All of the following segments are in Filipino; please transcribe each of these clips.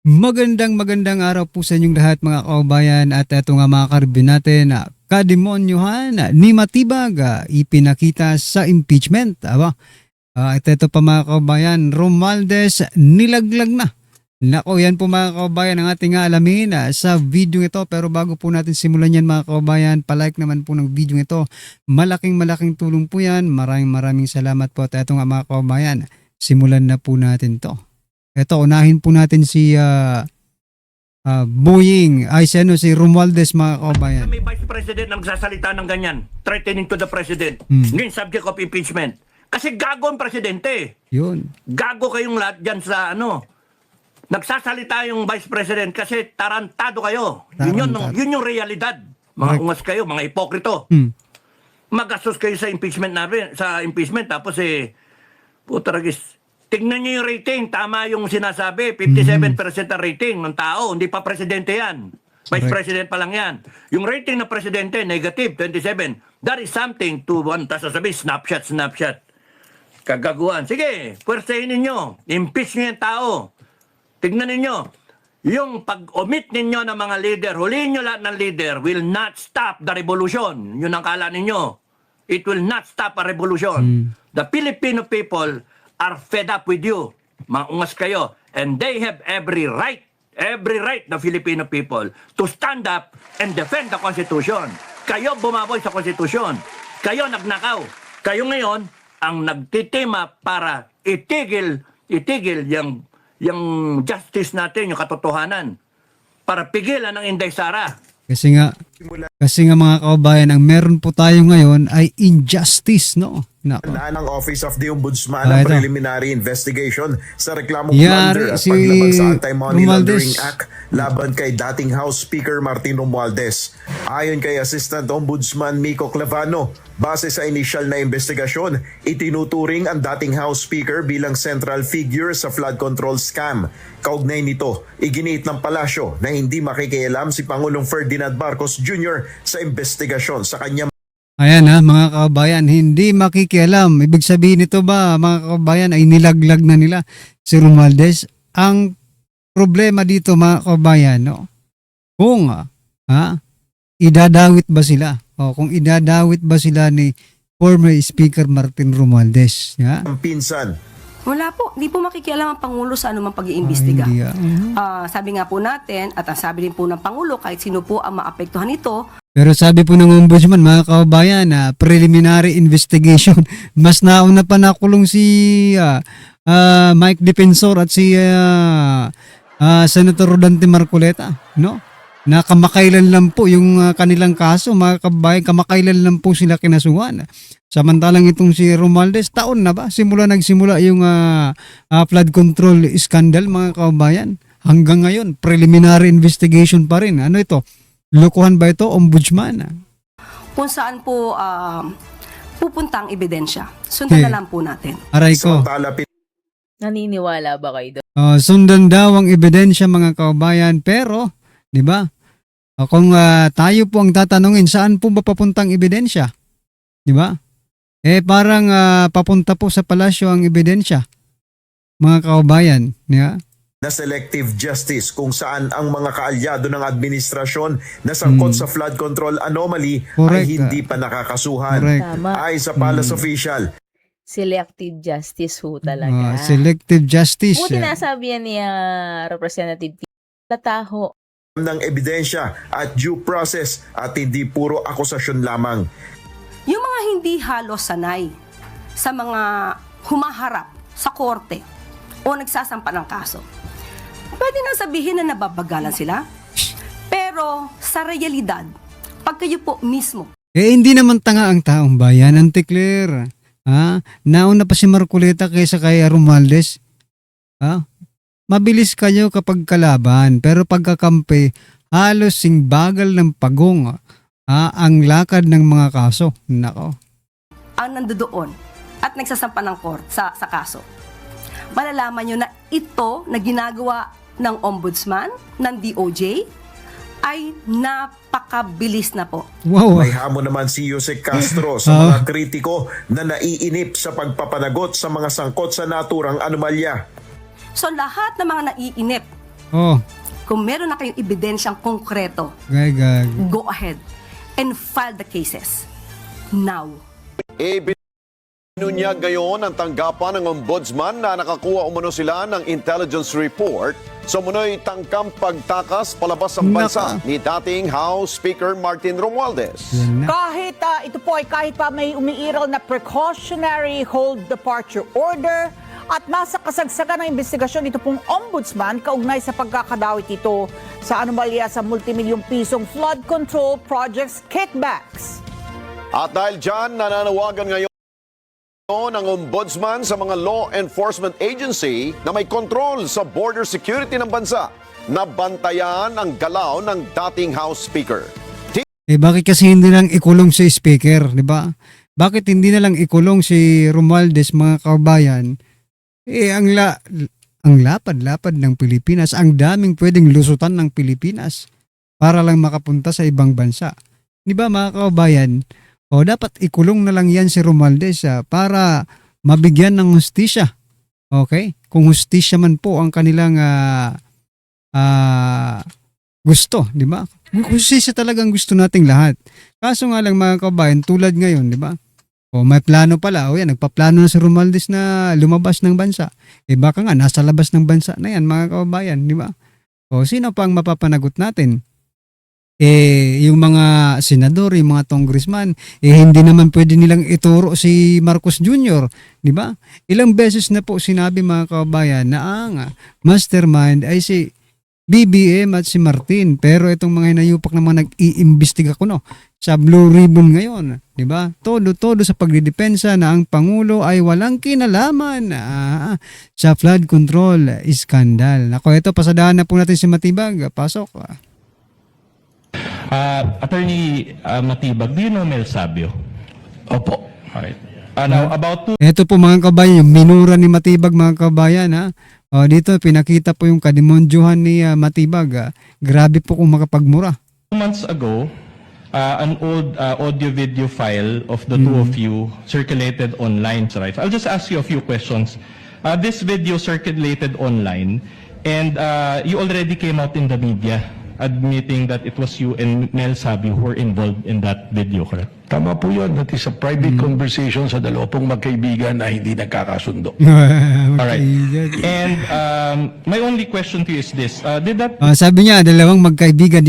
Magandang araw po sa inyong lahat mga kababayan at ito nga mga karibin natin na kademonyuhan ni Matibag ipinakita sa impeachment. At ito pa mga kababayan, Romualdez nilaglag na. Nako, yan po mga kababayan ang ating alamin sa video ito. Pero bago po natin simulan yan mga kababayan, palike naman po ng video ito. Malaking tulong po yan. Maraming salamat po. At ito nga mga kababayan, simulan na po natin to. Ito, unahin po natin si si Romualdez mga kababayan. May Vice President na nagsasalita ng ganyan, threatening to the President, ngayon subject of impeachment. Kasi gago ang Presidente. Yun. Gago kayong lahat dyan sa nagsasalita yung Vice President kasi tarantado kayo. Yun yung realidad. Mga ungas kayo, mga hipokrito. Magastos kayo sa impeachment tapos putaragis. Tignan niyo yung rating, tama yung sinasabi, 57% ang rating ng tao, hindi pa presidente yan. Vice President pa lang yan. Yung rating ng presidente, negative, 27. That is something to sasabi, snapshot. Kagaguhan. Sige, pwersahin ninyo, impeach niyo yung tao. Tignan ninyo, yung pag-omit ninyo ng mga leader, huliin nyo lahat ng leader, will not stop the revolution. Yun ang kala ninyo. It will not stop a revolution. The Filipino people are fed up with you. Maungas kayo. And they have every right, the Filipino people, to stand up and defend the Constitution. Kayo bumaboy sa Constitution. Kayo nagnakaw. Kayo ngayon ang nagtitima para itigil yung justice natin, yung katotohanan. Para pigilan ang Inday Sara. Kasi nga mga kababayan, ang meron po tayo ngayon ay injustice, no? Ng Office of the Ombudsman ang preliminary investigation sa reklamong plunder at si paglabag sa Anti-Money Laundering Romualdez. Act laban kay dating House Speaker Martin Romualdez. Ayon kay Assistant Ombudsman Miko Clavano, base sa initial na investigasyon, itinuturing ang dating House Speaker bilang central figure sa flood control scam. Kaugnay nito, iginiit ng palasyo na hindi makikialam si Pangulong Ferdinand Marcos Jr. sa investigasyon sa kanyang Ayan mga kababayan, hindi makikialam. Ibig sabihin nito ba mga kababayan ay nilaglag na nila si Romualdez? Ang problema dito mga kababayan, no? Kung idadawit ba sila? Kung idadawit ba sila ni former Speaker Martin Romualdez? pinsan. Wala po. Hindi po makikialam ang Pangulo sa anumang pag-iimbestiga. Sabi nga po natin, at ang sabi din po ng Pangulo, kahit sino po ang maapektuhan nito. Pero sabi po ng Ombudsman, mga kababayan, preliminary investigation. Mas nauna pa nakulong si Mike Defensor at si Senator Rodante Marcoleta, no? Na kamakailan lang po yung kanilang kaso, mga kababayan, kamakailan lang po sila kinasuhan. Samantalang itong si Romualdez, taon na ba? Nagsimula yung flood control scandal, mga kababayan. Hanggang ngayon, preliminary investigation pa rin. Ano ito? Lokohan ba ito, Ombudsman? Kung saan po pupunta ang ebidensya. Sundan na lang po natin. Aray ko. Naniniwala ba kayo doon? Sundan daw ang ebidensya mga kababayan, pero, di ba? Kung tayo po ang tatanungin, saan po ba papuntang ebidensya? Di ba? Parang papunta po sa palasyo ang ebidensya. Mga kababayan, di ba? Na selective justice kung saan ang mga kaalyado ng administrasyon na sangkot sa flood control anomaly ay hindi pa nakakasuhan. Tama. Ay sa palace official. Selective justice ho talaga. Selective justice. Buti nasabi yan ni Representative Tataho. Ng ebidensya at due process at hindi puro akusasyon lamang. Yung mga hindi halos sanay sa mga humaharap sa korte o nagsasampa ng kaso, pwede na sabihin na nababagalan sila. Pero sa realidad, pag kayo po mismo. Hindi naman tanga ang taong bayan, Auntie Claire. Nauna pa si Marcoleta kaysa kay Romualdez. Mabilis kayo kapag kalaban, pero pagkakampi, halos singbagal ng pagong ang lakad ng mga kaso. Nako. Ang nandoon at nagsasampa ng court sa kaso. Malalaman nyo na ito na ginagawa ng Ombudsman, ng DOJ, ay napakabilis na po. Wow. May hamon naman si Yusek Castro sa mga kritiko na naiinip sa pagpapanagot sa mga sangkot sa naturang anomalya. So lahat ng mga naiinip Oh, Kung meron na kayong ebidensyang konkreto, gag. go ahead and file the cases. Now. Binunyag ngayon ang tanggapan ng ombudsman na nakakuha umano sila ng intelligence report sa munoy tangkang pagtakas palabas ng bansa Naka. ni dating House Speaker Martin Romualdez. Yan na. Ito po ay kahit pa may umiiral na precautionary hold departure order at nasa kasagsagan ng investigasyon ito pong ombudsman kaugnay sa pagkakadawit ito sa anomalya sa multimilyong pisong flood control projects kickbacks. At dahil dyan, nananawagan ngayon ng ombudsman sa mga law enforcement agency na may kontrol sa border security ng bansa na bantayan ang galaw ng dating House Speaker. Bakit kasi hindi lang ikulong si Speaker, di ba? Bakit hindi na lang ikulong si Romualdez, mga kabayan? Ang lapad-lapad ng Pilipinas, ang daming pwedeng lusutan ng Pilipinas para lang makapunta sa ibang bansa. Di ba, mga kabayan? O dapat ikulong na lang yan si Romualdez para mabigyan ng hustisya. Okay? Kung hustisya man po ang kanilang gusto, di ba? Hustisya talagang gusto nating lahat. Kaso nga lang, mga kabayan, tulad ngayon, di ba? O may plano pala, o yan, nagpaplano na si Romualdez na lumabas ng bansa. Baka nga, nasa labas ng bansa na yan, mga kabayan, di ba? O sino pa ang mapapanagot natin? Yung mga senador, yung mga congressman, hindi naman pwede nilang ituro si Marcos Jr., di ba? Ilang beses na po sinabi, mga kabayan, na ang mastermind ay si BBM at si Martin. Pero itong mga hinayupak naman nag-iimbestiga ko sa Blue Ribbon ngayon, di ba? Todo sa pagdidepensa na ang Pangulo ay walang kinalaman sa flood control scandal. Nako, ito, pasadahan na po natin si Matibag. Pasok. Attorney Matibag, do you know Mel Sabio? Opo. Alright. Now, about to Ito po, mga kabayan, yung minura ni Matibag, mga kabayan, ha? Dito, pinakita po yung kadimondyuhan ni Matibag. Grabe po kung makapagmura. 2 months ago, an old audio-video file of the two of you circulated online. Right? I'll just ask you a few questions. This video circulated online, and you already came out in the media admitting that it was you and Mel Sabio who were involved in that video, correct? Tama po yun. That is a private conversation sa dalawa pong magkaibigan na hindi nagkakasundo. Alright. And my only question to you is this. Did that Sabi niya, dalawang magkaibigan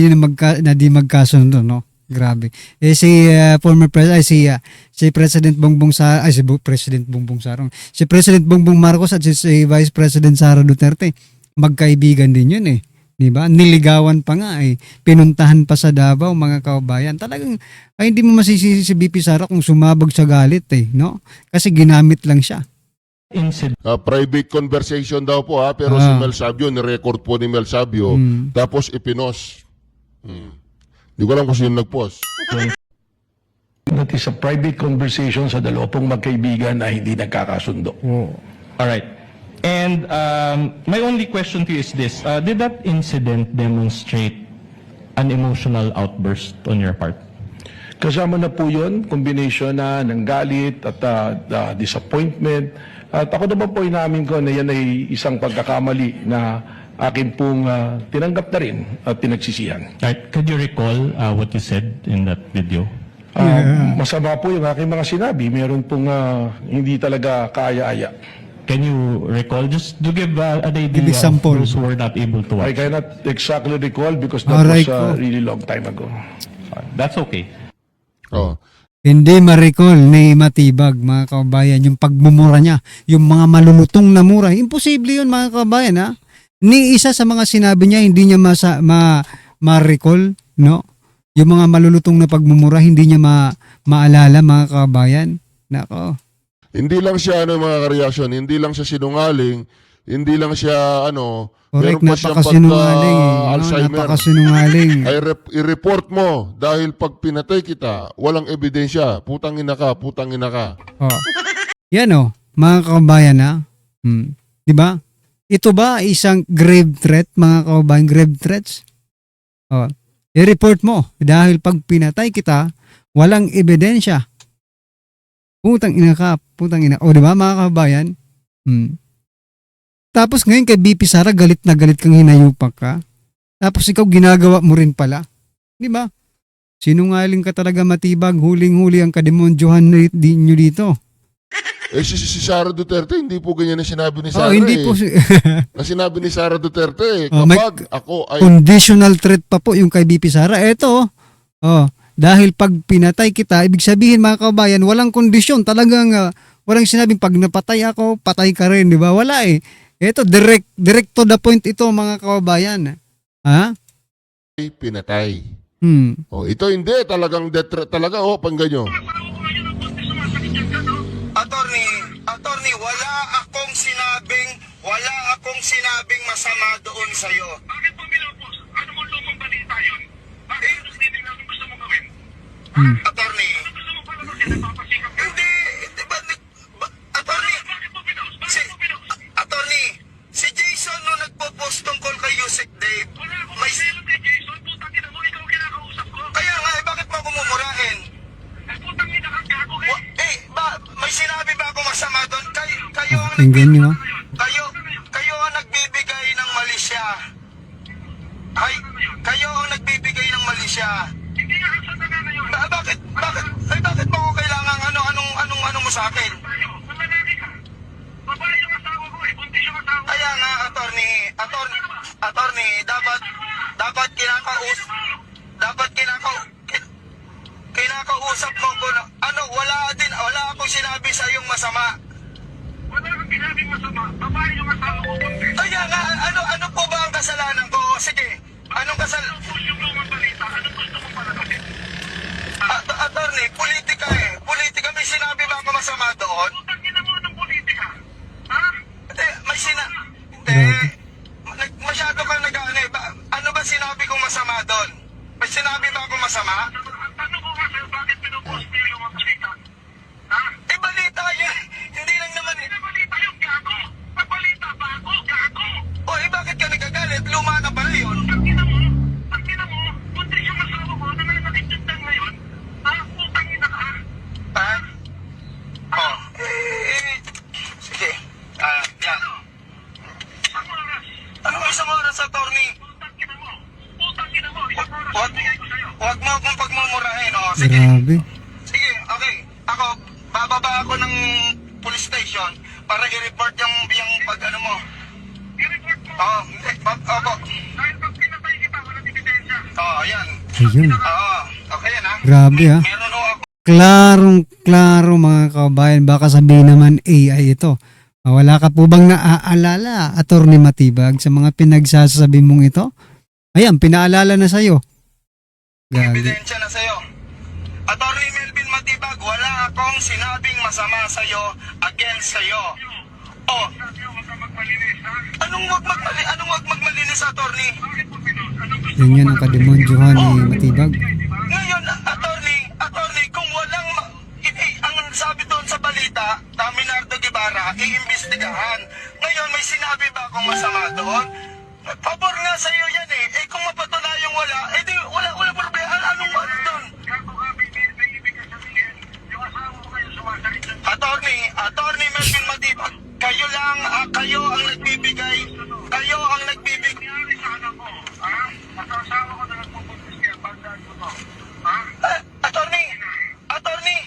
na di magkasundo, no? Grabe. Si former president, si President Bongbong Sara, si President Bongbong Sara, si President Bongbong Marcos at si Vice President Sara Duterte, magkaibigan din yun eh. Diba? Niligawan pa nga pinuntahan pa sa Davao, mga kabayan. Talagang hindi mo masisisi si BP Sara kung sumabog sa galit no? Kasi ginamit lang siya. incident Private conversation daw po pero si Mel Sabio, ni-record po ni Mel Sabio, tapos ipinost. Hindi ko alam kung sino nag-post. That is a private conversation sa dalawa pong magkaibigan na hindi nagkakasundo. Alright. And my only question to you is this. Did that incident demonstrate an emotional outburst on your part? Kasama na po yun, combination na ng galit at disappointment. At ako naman po inamin ko na yan ay isang pagkakamali na akin pong tinanggap na rin at pinagsisihan. Right. Could you recall what you said in that video? Masama po yung aking mga sinabi. Meron pong hindi talaga kaaya-aya. Can you recall, just to give an idea Example. of those who were not able to I watch? cannot exactly recall because that Aray was ko. a really long time ago. That's okay. Oh. Hindi ma-recall ni Matibag, mga kabayan, yung pagmumura niya, yung mga malulutong na mura. Imposible yun, mga kabayan, ha? Ni isa sa mga sinabi niya, hindi niya ma-recall, no? Yung mga malulutong na pagmumura, hindi niya maalala, mga kabayan. Nako. Hindi lang siya mga reaction, hindi lang siya sinungaling, hindi lang siya Correct, meron pa siyang napakasinungaling. Alzheimer. Napakasinungaling. Ay i-report mo dahil pag pinatay kita, walang ebidensya. Putang ina ka. Oh. Yan mga kabayan, ha? Di ba? Ito ba isang grave threat, mga kabayan, grave threats? I-report mo dahil pag pinatay kita, walang ebidensya. Putang ina ka, putang ina. O, di ba, mga kabayan? Tapos ngayon kay BP Sara, galit na galit kang hinayupak ka. Tapos ikaw ginagawa mo rin pala. Di ba? Sinungaling ka talaga, Matibag. Huling-huli ang kademonsyohan nyo dito. Si Sara Duterte, hindi po ganyan na sinabi ni Sara. Hindi po. Na sinabi ni Sara Duterte, May kapag ako ay... conditional threat pa po yung kay BP Sara. Eto, dahil pag pinatay kita, ibig sabihin mga kabayan, walang kondisyon. Talagang walang sinabing pag napatay ako, patay ka rin. Di ba? Wala eh. Eto, direct to the point ito mga kababayan. Ha? Pinatay. Ito hindi, talagang death threat talaga, pangganyo. Attorney, wala akong sinabing masama doon sa'yo. Bakit mo binupos? Ano mo lumang balita yun? Bakit yung misleading natin gusto mo gawin? Attorney. Ano gusto mo pala kasi napapasikap ka? Hindi ba, attorney. Bakit mo pinost? Attorney, si Jason nung nagpo-post tungkol kay Yusek Dave. Wala akong masilap kay Jason. Putang ina mo, ikaw kinakausap ko. Kaya nga, bakit mo ako mumurahin? Putang ina kang gago may sinabi ba ako masama doon? Kayo ang nagbibigay ng mali siya. Kayo ang nagbibigay ng mali siya. Hindi nga sa taga ngayon. Bakit mo ako kailangan anong mo sa akin? Mamalaki ka. Babae yung asawa ko buntis yung asawa ko. Kaya nga, attorney, dapat kinakausap mo ko na, wala akong sinabi sa iyong masama. Wala kang sinabing masama, babae yung asawa ko buntis. Kaya nga, ano po ba ang kasalanan ko? Sige, anong kasalanan? Yung lumang balita, anong gusto mo pala kasi? Attorney, politika Politika, may sinabi ba ako masama doon? Putangin na mo ng politika. Ha? Hindi, masyado kang ano ba sinabi kong masama doon? May sinabi ba ako masama? Ano ko kasi, bakit pinupost niyo yung mga balita? Ha? Balita yun. Hindi lang naman balita yung gago. Balita ba ako? Gago. Bakit ka nagagalit? Luma na pala yun. Pagkina mo, buntis yung asawa ko na nakikita ngayon. Putangin na ka. Sige. Yan. Anong isang oras, attorney? Putangin na mo. Huwag mo akong pagmumurahin. Sige. Grabe. Sige, okay. Ako, bababa ako ng police station para i-report yung pag-ano mo. I-report mo? Oo. Opo. Dahil pag pinatay kita, walang ebidensya. Yan. Ayun. Okay yan ha. Grabe ha. Meron ako. Klaro mga kababayan, baka sabihin naman AI ito. Wala ka po bang naaalala, Attorney Matibag, sa mga pinagsasabi mong ito? Ayan, pinaalala na sa'yo. Ebidensya na sa'yo. Attorney Melvin Matibag, wala akong sinabing masama sa'yo against sa'yo. Anong wag magmalinis, attorney? Yan ang kademonsyohan ni Matibag. Ngayon, attorney, kung walang ang sabi doon sa balita, Minardo Guevara, iimbestigahan. Ngayon, may sinabi ba akong masama doon? Pabor nga sa iyo yan kung mapatunayang wala, di wala problema. Anong wala doon? Attorney Melvin Matibag, kayo ang nagbibigay. Attorney,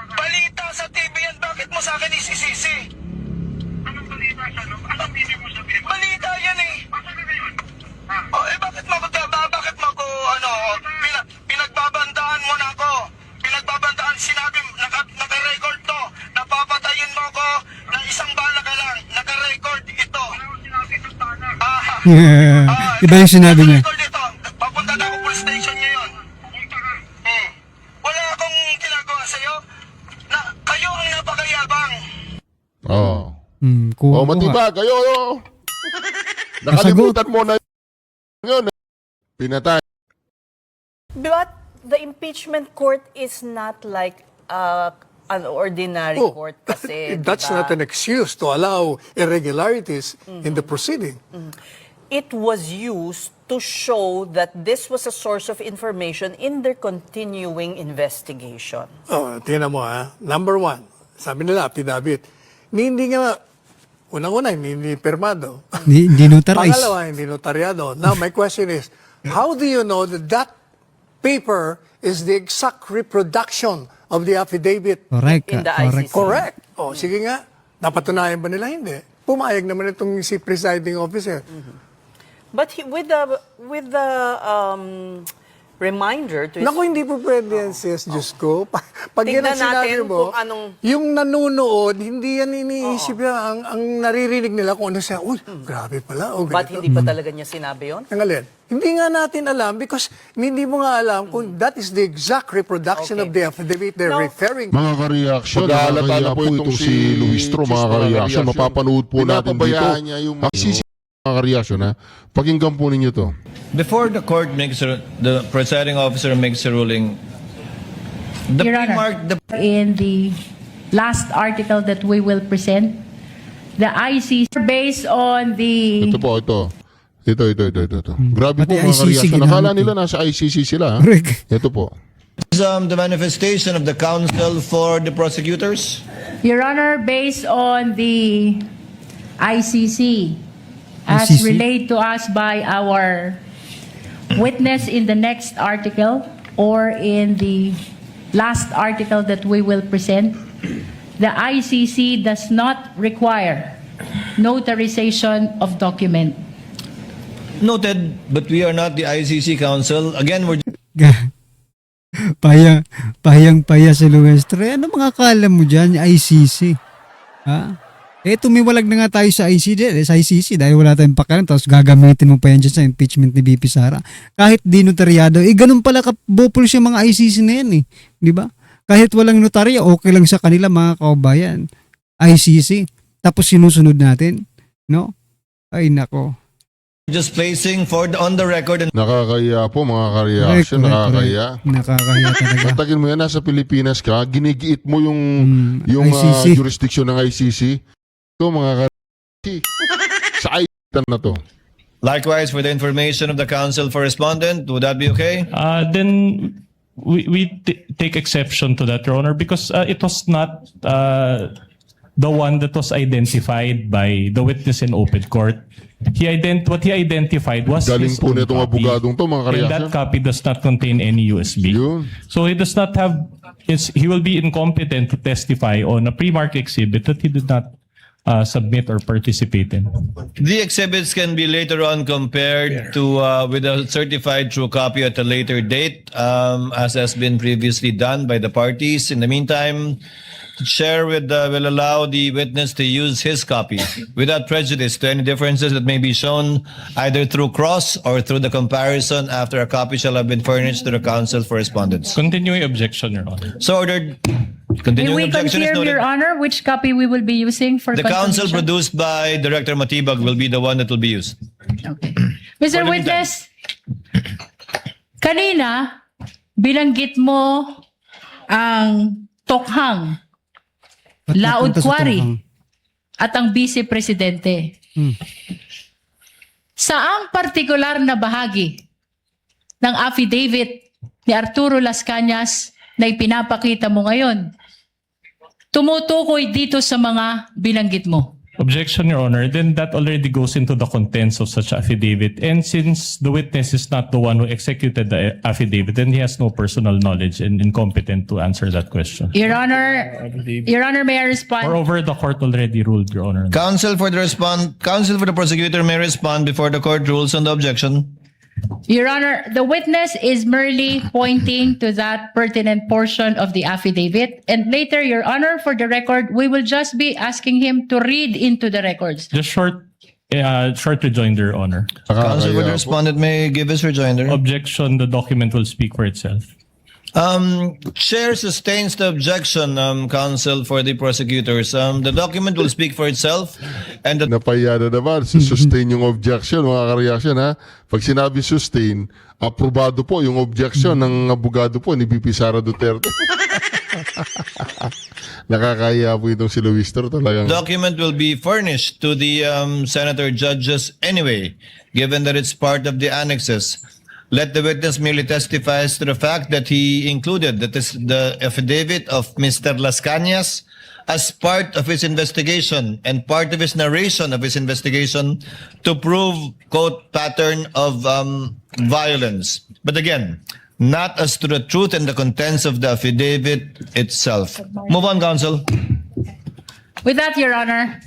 balita sa TV yan, bakit mo sa akin isisisi? Anong balita sa anong hindi mo sabihin? Balita yan bakit mo ako pinagbabandaan mo na ako? Sinabi, naka-record to, napapatayin mo ako na isang bala ka lang, naka-record ito. Iba yung sinabi niya. Papunta na ako police station ngayon. Wala akong ginagawa sa'yo. Kayo ang napakayabang. Matibag, kayo. Nakalimutan mo na yun. Pinatay. But the impeachment court is not like an ordinary court kasi. That's not an excuse to allow irregularities in the proceeding. It was used to show that this was a source of information in their continuing investigation. Tingnan mo Number one, sabi nila, affidavit, hindi nga Unang-una, hindi permado. Hindi notarized. Pangalawa, hindi notaryado. Now, my question is, how do you know that that paper is the exact reproduction of the affidavit? Correct. In the Correct. ICC. Correct. O, sige nga. Napatunayan ba nila? Hindi. Pumayag naman itong si presiding officer. But with the reminder to Naku, hindi po pwede yan, sis. Diyos ko. Pag yan ang Tignan natin sinabi mo, kung anong- yung nanunood, hindi yan iniisip yan. Ang naririnig nila kung ano siya, uy, grabe pala. O, But ganito. hindi pa talaga niya sinabi yon? Ang alin? Hindi nga natin alam because hindi mo nga alam kung that is the exact reproduction Okay. of the affidavit they're Now, referring to. Mga ka-reaction, Mag-aalata nakakaya na po po itong si si Luistro, mga ka-reaction. Mapapanood po natin dito. Pinapabayaan niya yung Ang sisi mga ka-reaction, ha? Pakinggan po ninyo to. Before the court makes the presiding officer makes a ruling, the Your Honor, pre-mark the in the last article that we will present, the ICC based on the Ito po, ito. Ito. Grabe po Pati mga ICC ka-reaction. ginamit Nakala eh. nila nasa ICC sila, ha? Correct. Ito po. the manifestation of the counsel for the prosecutors. Your Honor, based on the ICC, as ICC? relayed to us by our witness in the next article or in the last article that we will present, the ICC does not require notarization of document. Noted, but we are not the ICC counsel. Again, we're Payang-paya si Luestre. Ano mga kala mo dyan, ICC? Ha? Tumiwalag na nga tayo sa ICC dahil wala tayong pakialam tapos gagamitin mo pa yan dyan sa impeachment ni BP Sara. Kahit di notaryado, ganun pala kabupuls yung mga ICC na yan eh. Di ba? Kahit walang notarya, okay lang sa kanila mga kaubayan. ICC. Tapos sinusunod natin. No? Ay nako. just placing on the record and Nakakaya po mga ka-reaction. Nakakaya. Nakakaya talaga. Tatagin mo yan, nasa Pilipinas ka, ginigiit mo yung ICC. jurisdiction ng ICC. Ito mga ka-reaction. Sa ICC na to. likewise for the information of the counsel for respondent, would that be okay? Then we take exception to that, Your Honor, because it was not the one that was identified by the witness in open court. What he identified was Galing his po own nitong copy. abogadong to, mga And ka-reaction. that copy does not contain any USB. Yun. So he does not have, he will be incompetent to testify on a pre-mark exhibit that he did not submit or participate in. The exhibits can be later on compared to with a certified true copy at a later date, as has been previously done by the parties. In the meantime, the chair will allow the witness to use his copy without prejudice to any differences that may be shown either through cross or through the comparison after a copy shall have been furnished to the counsel for respondents. Continuing objection, Your Honor. So ordered. May Continuing we objection is confirm, noted. Your Honor, which copy we will be using for The counsel confirmation? produced by Director Matibag will be the one that will be used. Okay. Mr. Witness, kanina, binanggit mo ang Tokhang, Ba't Laod napunta sa Quarry, Tokhang? at ang Vice Presidente. Saang partikular na bahagi ng affidavit ni Arturo Las Cañas na ipinapakita mo ngayon tumutukoy dito sa mga binanggit mo? Objection, Your Honor. Then that already goes into the contents of such affidavit. And since the witness is not the one who executed the affidavit, then he has no personal knowledge and incompetent to answer that question. Your Honor, may I respond? Moreover, the court already ruled, Your Honor. Counsel for the prosecutor may respond before the court rules on the objection. Your Honor, the witness is merely pointing to that pertinent portion of the affidavit. And later, Your Honor, for the record, we will just be asking him to read into the records. Just short rejoinder, Your Honor. Counsel for the Nakakaya po. respondent may give his rejoinder. Objection, the document will speak for itself. Chair sustains the objection, counsel for the prosecutors. The document will speak for itself and the Napaya na naman. Sustain yung objection, mga ka-reaction, ha? Pag sinabi sustain, aprobado po yung objection ng abogado po ni BP Sara Duterte. Nakakaya po itong si Luistro talagang. document will be furnished to the senator judges anyway, given that it's part of the annexes. Let the witness merely testifies to the fact that he included the affidavit of Mr. Las Cañas as part of his investigation and part of his narration of his investigation to prove, quote, pattern of violence. But again, not as to the truth and the contents of the affidavit itself. Move on, counsel. With that, Your Honor,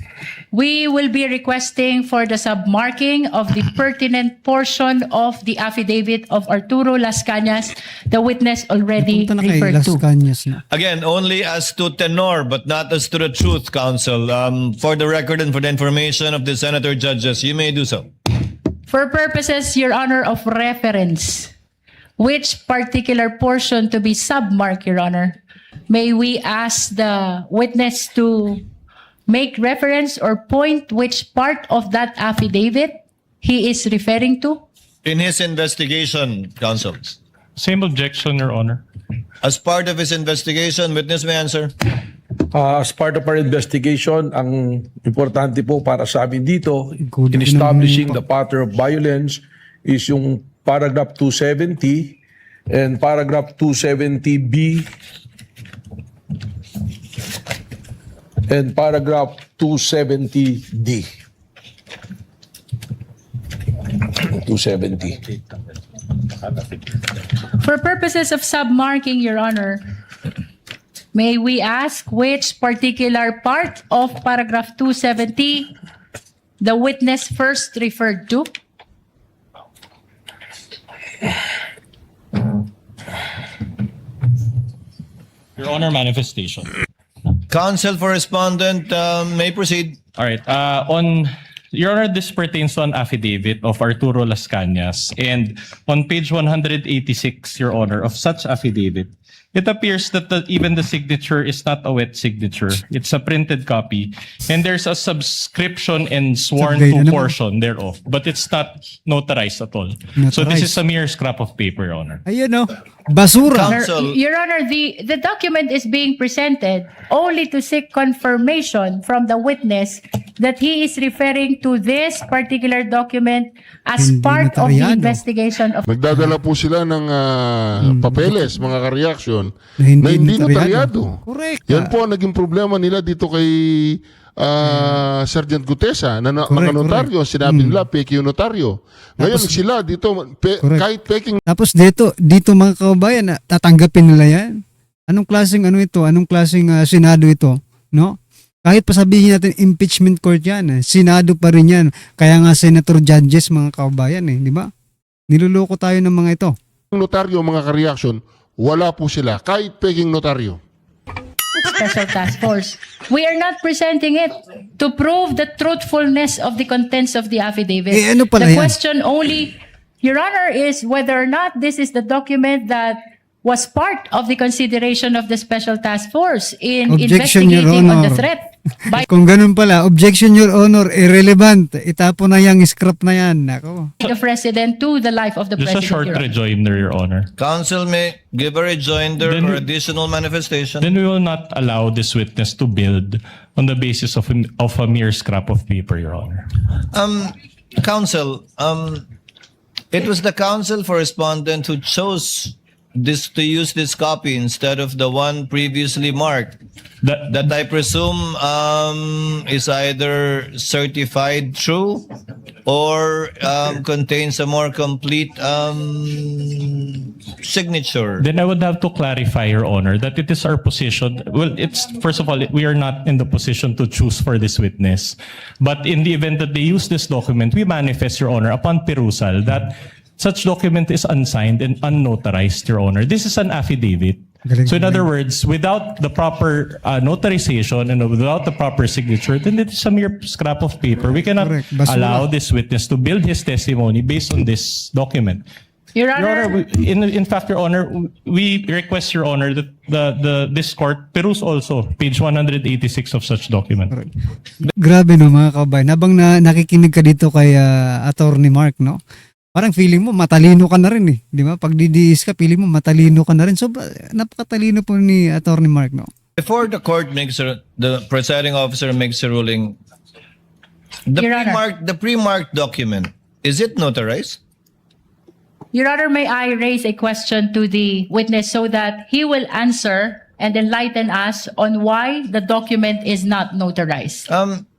we will be requesting for the submarking of the pertinent portion of the affidavit of Arturo Las Cañas, the witness already Punta na kay referred Las to. Cañas na. Again, only as to tenor, but not as to the truth, counsel. For the record and for the information of the senator judges, you may do so. For purposes, Your Honor, of reference, which particular portion to be submarked, Your Honor? May we ask the witness to make reference or point which part of that affidavit he is referring to? In his investigation, counsel. Same objection, Your Honor. As part of his investigation, witness may answer. As part of our investigation, ang importante po para sa amin dito, Good in establishing naman the pattern of violence is yung paragraph 270 and paragraph 270B and paragraph 270D. 270. For purposes of submarking, Your Honor, may we ask which particular part of paragraph 270 the witness first referred to? Your Honor, manifestation. Counsel for respondent may proceed. All right. On Your Honor, this pertains to an affidavit of Arturo Las Cañas, and on page 186, Your Honor, of such affidavit, it appears that even the signature is not a wet signature. It's a printed copy, and there's a subscription and sworn Sablay to na naman. portion thereof, but it's not notarized at all. So this is a mere scrap of paper, Your Honor. Ayun no, basura. Counsel. Your Honor, the document is being presented only to seek confirmation from the witness that he is referring to this particular document as Hindi part of the notaryado. investigation of Nagdadala po sila ng papeles, mga ka-reaction, Na hindi na hindi notaryado. notaryado. Correct. Yan po ang naging problema nila dito kay Sergeant Gutesa, na mga notaryo, sinabi nila, peke yung notaryo. Ngayon sila dito, kahit peking Tapos dito mga kababayan, tatanggapin nila yan. Anong klaseng ito? Anong klaseng Senado ito? No? Kahit pa sabihin natin impeachment court yan, Senado pa rin yan. Kaya nga senator judges mga kababayan di ba? Niluloko tayo ng mga ito. notaryo, mga ka-reaction, wala po sila, kahit peking notaryo. Special Task Force. We are not presenting it to prove the truthfulness of the contents of the affidavit. Ano pala The yan? question only, Your Honor, is whether or not this is the document that was part of the consideration of the Special Task Force in Objection, Your investigating on the Honor. threat by Kung ganun pala, objection your honor, irrelevant. Itapon na yung scrap na yan. Nako. the President to the life of the Just a President. short Your Honor. rejoinder, Your Honor. Counsel may give a rejoinder Then- or additional manifestation. Then we will not allow this witness to build on the basis of a mere scrap of paper, Your Honor. Counsel, it was the counsel for respondent who chose to use this copy instead of the one previously marked. That I presume is either certified true or contains a more complete signature. Then I would have to clarify, Your Honor, that it is our position. Well, it's first of all, we are not in the position to choose for this witness. But in the event that they use this document, we manifest, Your Honor, upon perusal that such document is unsigned and unnotarized, Your Honor. This is an affidavit. Galing, So in other galing. words, without the proper notarization and without the proper signature, then it is a mere scrap of paper. We cannot Correct. Basura. allow this witness to build his testimony based on this document. Your Your Honor, Honor, in fact, Your Honor, we request, Your Honor, that this court peruse also page 186 of such document. Grabe no mga kababayan. Habang nakikinig ka dito kay Attorney Mark, no? Parang feeling mo matalino ka na rin di ba? Pag didiis ka, feeling mo matalino ka na rin. So napakatalino po ni Attorney Mark, no? Before the court the presiding officer makes a ruling, Your Honor. the pre-marked document, is it notarized? Your Honor, may I raise a question to the witness so that he will answer and enlighten us on why the document is not notarized?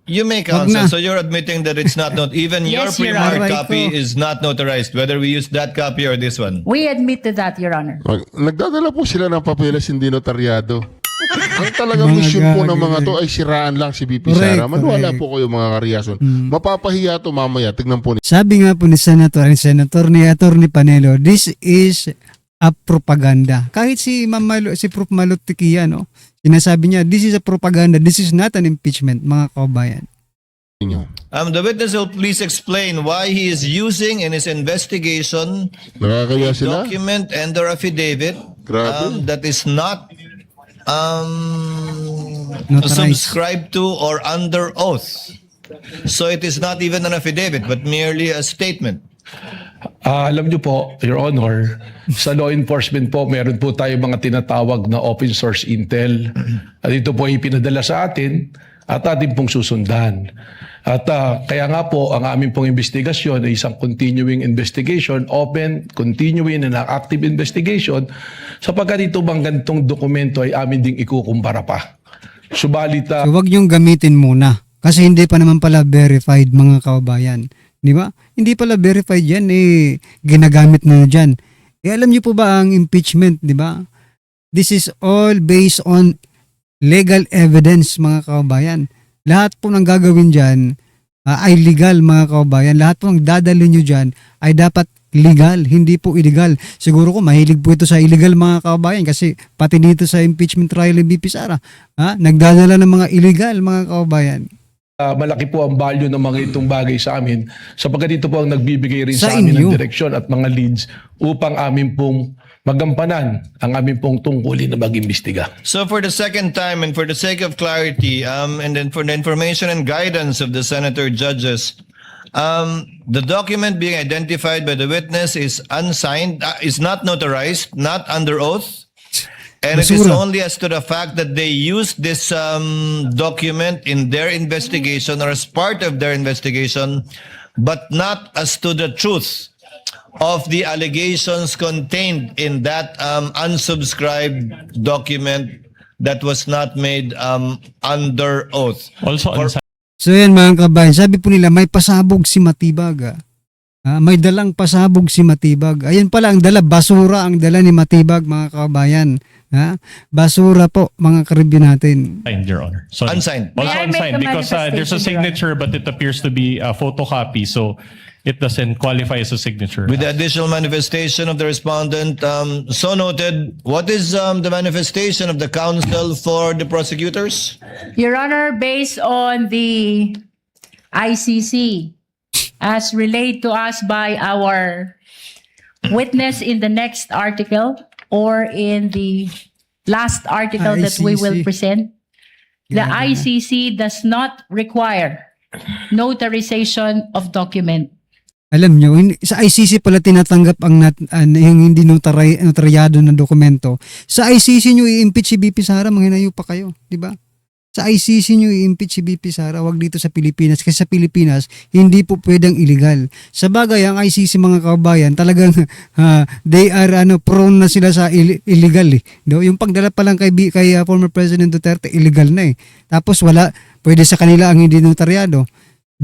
You may, Wag counsel. na. So you're admitting that it's not even your Yes, Your pre-marked Honor. copy Aray ko. is not notarized, whether we use that copy or this one. We admit to that, Your Honor. Nagdadala po sila ng papeles hindi notaryado. Ang talagang Mga mission po ng mga gagawin. to ay siraan lang si BP Correct, Sara. Maniwala correct. po kayo mga karyason. Mapapahiya to mamaya. Tignan po Sabi nga po ni Senator ni Attorney Panelo, this is a propaganda. Kahit si si Prof. Malutikia, no, sinasabi niya, this is a propaganda, this is not an impeachment, mga kabayan. ninyo. The witness will please explain why he is using in his investigation Nakakaya sila. document and or affidavit Grabe. that is not Notarized. subscribed to or under oath. So it is not even an affidavit, but merely a statement. Alam niyo po, Your Honor, sa law enforcement po, meron po tayo mga tinatawag na open source intel. At ito po ay pinadala sa atin at atin pong susundan. At kaya nga po, ang aming pong investigasyon ay isang continuing investigation, open, continuing and active investigation, sapagkat ito bang ganitong dokumento ay amin ding ikukumpara pa. Subalit, So wag niyong gamitin muna kasi hindi pa naman pala verified, mga kabayan. Di ba? Hindi pala verified yan, ginagamit niyo dyan. Alam niyo po ba ang impeachment, di ba? This is all based on legal evidence, mga kabayan. Lahat po ng gagawin dyan ay legal, mga kabayan. Lahat po ng dadalhin nyo dyan ay dapat legal, hindi po illegal. Siguro ko mahilig po ito sa illegal, mga kabayan, kasi pati dito sa impeachment trial ni BP Sara, nagdadala ng mga illegal, mga kabayan. malaki po ang value ng mga itong bagay sa amin sapagkat ito po ang nagbibigay rin Sa sa amin inyo. ng direksyon at mga leads upang amin pong magampanan ang amin pong tungkulin na mag-imbestiga. So for the second time and for the sake of clarity, and then for the information and guidance of the senator judges, the document being identified by the witness is unsigned, is not notarized, not under oath, and it is Basura. only as to the fact that they used this document in their investigation or as part of their investigation, but not as to the truth of the allegations contained in that unsubscribed document that was not made under oath. Also, So yan, mga kabayan, sabi po nila may pasabog si Matibag. May dalang pasabog si Matibag. Ayan pala ang dala, basura ang dala ni Matibag, mga kabayan. Basura po, mga karibyo natin. Unsigned, Your Honor. Sorry. Unsigned. Also May I make unsigned a because there's a manifestation, Your Honor? signature but it appears to be a photocopy, so it doesn't qualify as a signature. With the additional manifestation of the respondent, so noted, what is the manifestation of the counsel for the prosecutors? Your Honor, based on the ICC, as relayed to us by our witness in the next article or in the last article that we will ICC. present, the ICC does not require notarization of document. Alam nyo, sa ICC pala tinatanggap yung hindi notaryado na dokumento. Sa ICC nyo i-impeach si BP Sara, manghinayo pa kayo, di ba? Sa ICC nyo i-impeach si BP Sara, wag dito sa Pilipinas. Kasi sa Pilipinas, hindi po pwedeng illegal. Sa bagay, ang ICC, mga kabayan, talagang they are prone na sila sa illegal. Yung pagdala pa lang kay former President Duterte, illegal na eh. Tapos pwede sa kanila ang hindi notaryado.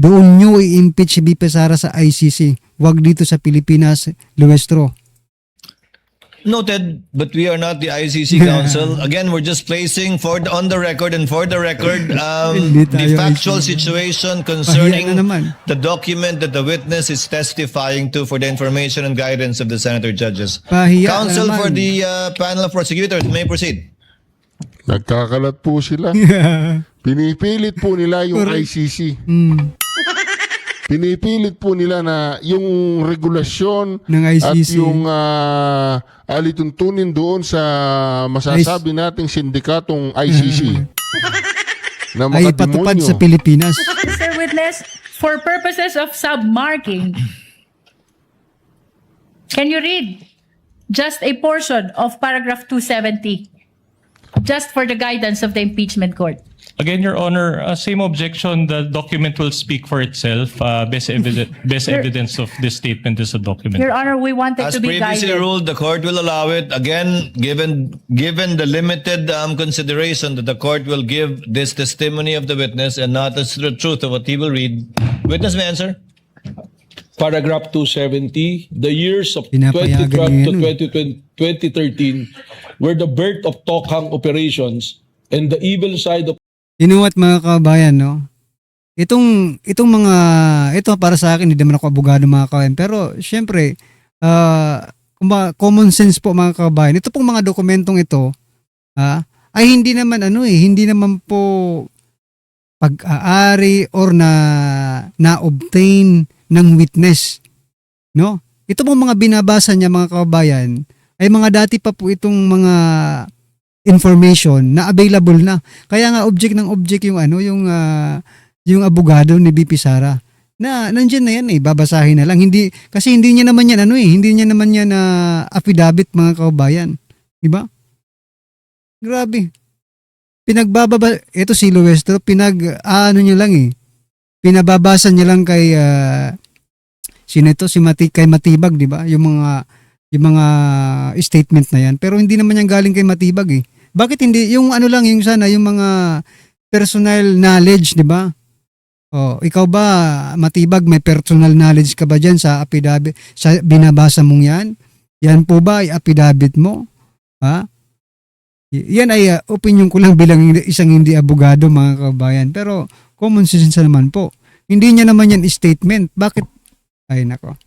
Doon nyo i-impeach si BP Sara sa ICC. Wag dito sa Pilipinas, Luestro. Noted, but we are not the ICC counsel. Again, we're just placing on the record and for the record Hindi the tayo factual ICC. situation Pahiya concerning na naman. the document that the witness is testifying to for the information and guidance of the senator judges. Pahiya na Counsel naman. for the panel of prosecutors, may proceed. Nagkakalat po sila. Pinipilit po nila yung ICC. Pinipilit po nila na yung regulasyon Ng at ICC. yung alituntunin doon sa masasabi nating sindikatong ICC na Ay ipatupad makademonyo. sa Pilipinas. Mr. Witness, for purposes of submarking, can you read just a portion of paragraph 270? Just for the guidance of the impeachment court. Again, Your Honor, same objection. The document will speak for itself. Best evidence of this statement is a document. Your Honor, we wanted As to be previously guided. ruled, the court will allow it. Again, given the limited consideration that the court will give this testimony of the witness and not the truth of what he will read, witness may answer. Paragraph 270, the years of Pinapayagan 2012 to niya 2013 were the birth of Tokhang operations and the evil side of You know what mga kabayan, no? Itong mga, ito para sa akin, hindi naman ako abogado mga kabayan, pero syempre, common sense po mga kabayan, ito pong mga dokumentong ito, ay hindi naman hindi naman po pag-aari or na-obtain ng witness, no? Ito pong mga binabasa niya mga kabayan, ay mga dati pa po itong mga information na available na. Kaya nga object yung yung abogado ni BP Sara. Na nandiyan na yan babasahin na lang. Kasi hindi niya naman yan hindi niya naman yan affidavit mga kababayan. Di ba? Grabe. Ito si Luestro, niya lang pinababasa niya lang kay sino ito? Kay Matibag, di ba? Yung mga statement na yan. Pero hindi naman yan galing kay Matibag Bakit hindi? Yung yung sana, yung mga personal knowledge, di ba? Ikaw ba, Matibag, may personal knowledge ka ba dyan sa affidavit, sa binabasa mong yan? Yan po ba ay affidavit mo? Ha? Yan ay opinion ko lang bilang isang hindi abogado, mga kabayan. Pero common sense naman po. Hindi niya naman yan statement. Bakit? Ay, nako.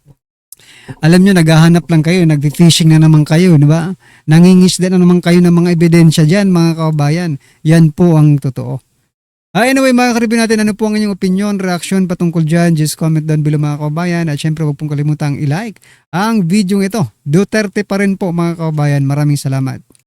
Alam nyo, naghahanap lang kayo, nag-fishing na naman kayo, di ba? Nangingisda na naman kayo ng mga ebidensya dyan, mga kababayan. Yan po ang totoo. Anyway, mga karibin natin, ano po ang inyong opinion, reaction patungkol dyan? Just comment down below mga kababayan. At syempre, huwag pong kalimutang i-like ang video ito. Duterte pa rin po mga kababayan. Maraming salamat.